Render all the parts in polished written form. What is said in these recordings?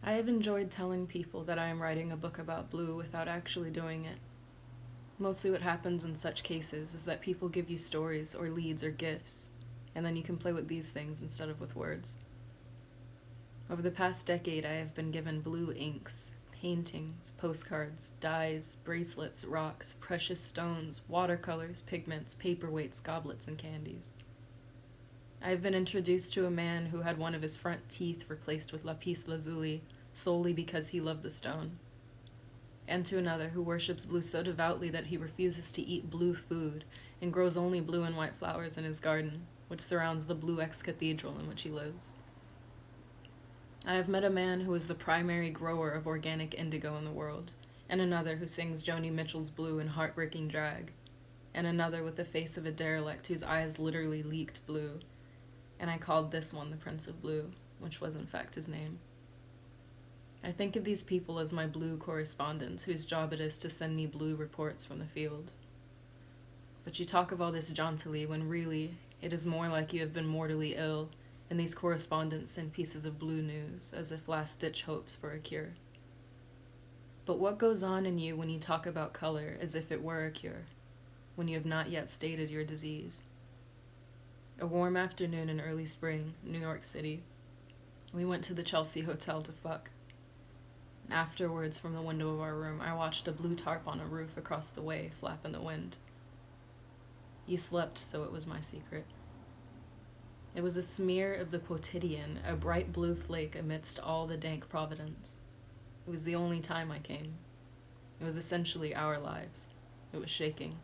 I have enjoyed telling people that I am writing a book about blue without actually doing it. Mostly what happens in such cases is that people give you stories or leads or gifts, and then you can play with these things instead of with words. Over the past decade, I have been given blue inks, paintings, postcards, dyes, bracelets, rocks, precious stones, watercolors, pigments, paperweights, goblets, and candies. I have been introduced to a man who had one of his front teeth replaced with lapis lazuli solely because he loved the stone, and to another who worships blue so devoutly that he refuses to eat blue food and grows only blue and white flowers in his garden, which surrounds the blue ex-cathedral in which he lives. I have met a man who is the primary grower of organic indigo in the world, and another who sings Joni Mitchell's Blue in heartbreaking drag, and another with the face of a derelict whose eyes literally leaked blue, and I called this one the Prince of Blue, which was in fact his name. I think of these people as my blue correspondents whose job it is to send me blue reports from the field. But you talk of all this jauntily when really it is more like you have been mortally ill, and these correspondents send pieces of blue news as if last-ditch hopes for a cure. But what goes on in you when you talk about color as if it were a cure, when you have not yet stated your disease? A warm afternoon in early spring, New York City. We went to the Chelsea Hotel to fuck. Afterwards, from the window of our room, I watched a blue tarp on a roof across the way flap in the wind. You slept, so it was my secret. It was a smear of the quotidian, a bright blue flake amidst all the dank providence. It was the only time I came. It was essentially our lives. It was shaking.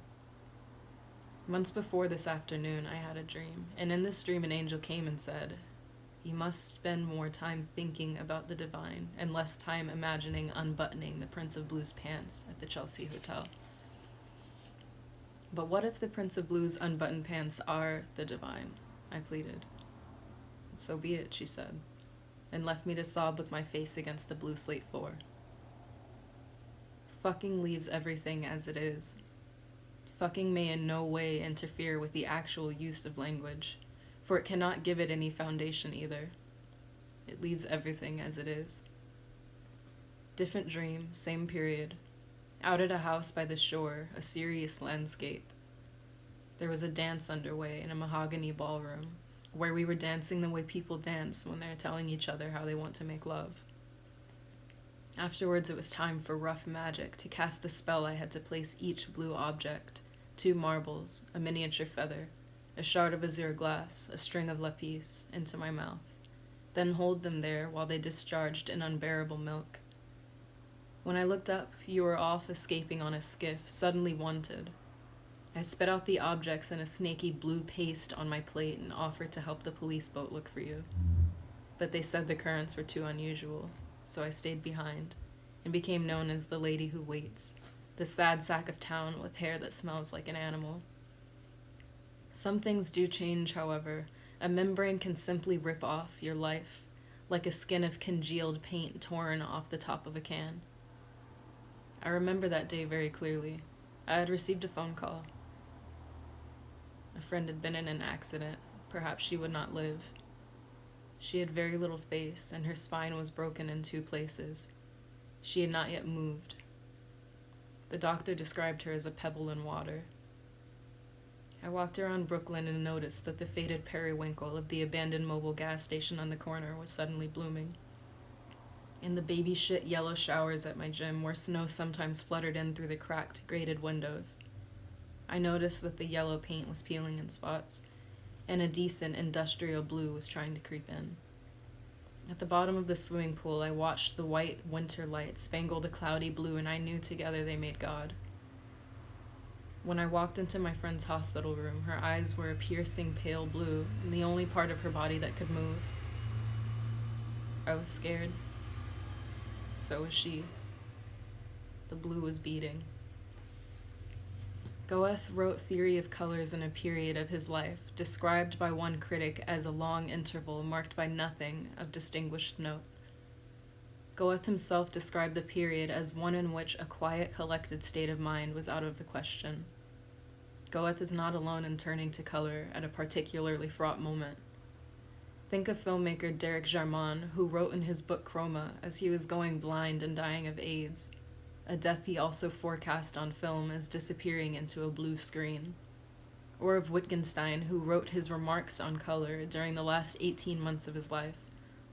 Months before this afternoon, I had a dream, and in this dream an angel came and said, "You must spend more time thinking about the divine and less time imagining unbuttoning the Prince of Blue's pants at the Chelsea Hotel." But what if the Prince of Blue's unbuttoned pants are the divine? I pleaded. "So be it," she said, and left me to sob with my face against the blue slate floor. Fucking leaves everything as it is. Fucking may in no way interfere with the actual use of language, for it cannot give it any foundation either. It leaves everything as it is. Different dream, same period. Out at a house by the shore, a serious landscape. There was a dance underway in a mahogany ballroom, where we were dancing the way people dance when they're telling each other how they want to make love. Afterwards, it was time for rough magic to cast the spell I had to place each blue object, 2 marbles, a miniature feather, a shard of azure glass, a string of lapis, into my mouth, then hold them there while they discharged an unbearable milk. When I looked up, you were off escaping on a skiff, suddenly wanted. I spit out the objects in a snaky blue paste on my plate and offered to help the police boat look for you. But they said the currents were too unusual, so I stayed behind and became known as the lady who waits, the sad sack of town with hair that smells like an animal. Some things do change, however. A membrane can simply rip off your life, like a skin of congealed paint torn off the top of a can. I remember that day very clearly. I had received a phone call. A friend had been in an accident. Perhaps she would not live. She had very little face, and her spine was broken in 2 places. She had not yet moved. The doctor described her as a pebble in water. I walked around Brooklyn and noticed that the faded periwinkle of the abandoned mobile gas station on the corner was suddenly blooming. In the baby shit yellow showers at my gym, where snow sometimes fluttered in through the cracked, grated windows, I noticed that the yellow paint was peeling in spots, and a decent industrial blue was trying to creep in. At the bottom of the swimming pool, I watched the white winter light spangle the cloudy blue, and I knew together they made God. When I walked into my friend's hospital room, her eyes were a piercing pale blue, and the only part of her body that could move. I was scared. So was she. The blue was beating. Goethe wrote Theory of Colors in a period of his life, described by one critic as a long interval marked by nothing of distinguished note. Goethe himself described the period as one in which a quiet, collected state of mind was out of the question. Goethe is not alone in turning to color at a particularly fraught moment. Think of filmmaker Derek Jarman, who wrote in his book Chroma as he was going blind and dying of AIDS, a death he also forecast on film as disappearing into a blue screen. Or of Wittgenstein, who wrote his remarks on color during the last 18 months of his life,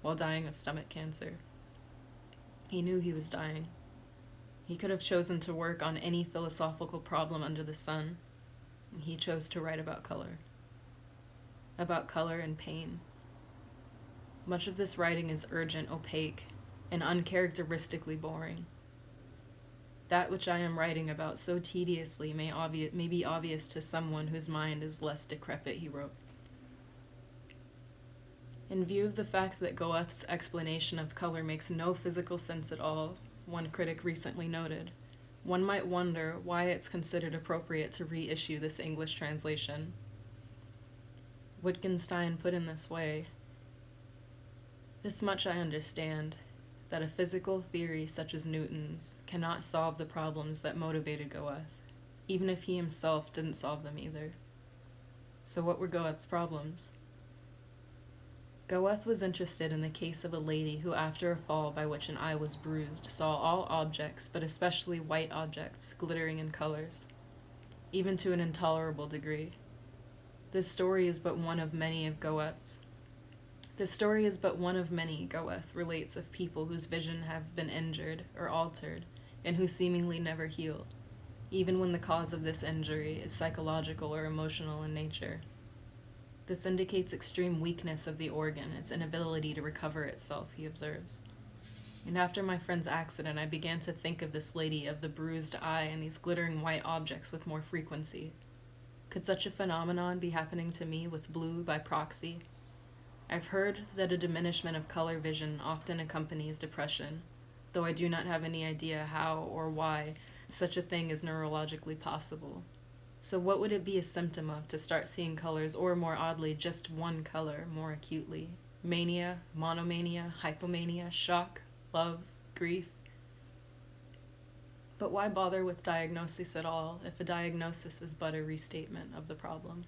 while dying of stomach cancer. He knew he was dying. He could have chosen to work on any philosophical problem under the sun. He chose to write about color. About color and pain. Much of this writing is urgent, opaque, and uncharacteristically boring. That which I am writing about so tediously may be obvious to someone whose mind is less decrepit, he wrote. In view of the fact that Goethe's explanation of color makes no physical sense at all, one critic recently noted, one might wonder why it's considered appropriate to reissue this English translation. Wittgenstein put in this way, "This much I understand, that a physical theory such as Newton's cannot solve the problems that motivated Goethe, even if he himself didn't solve them either. So what were Goethe's problems? Goethe was interested in the case of a lady who, after a fall by which an eye was bruised, saw all objects, but especially white objects, glittering in colors, even to an intolerable degree. This story is but one of many Goethe relates of people whose vision have been injured or altered, and who seemingly never heal, even when the cause of this injury is psychological or emotional in nature. This indicates extreme weakness of the organ, its inability to recover itself," he observes. And after my friend's accident, I began to think of this lady of the bruised eye and these glittering white objects with more frequency. Could such a phenomenon be happening to me with blue by proxy? I've heard that a diminishment of color vision often accompanies depression, though I do not have any idea how or why such a thing is neurologically possible. So what would it be a symptom of to start seeing colors, or more oddly, just one color more acutely? Mania, monomania, hypomania, shock, love, grief? But why bother with diagnosis at all if a diagnosis is but a restatement of the problem?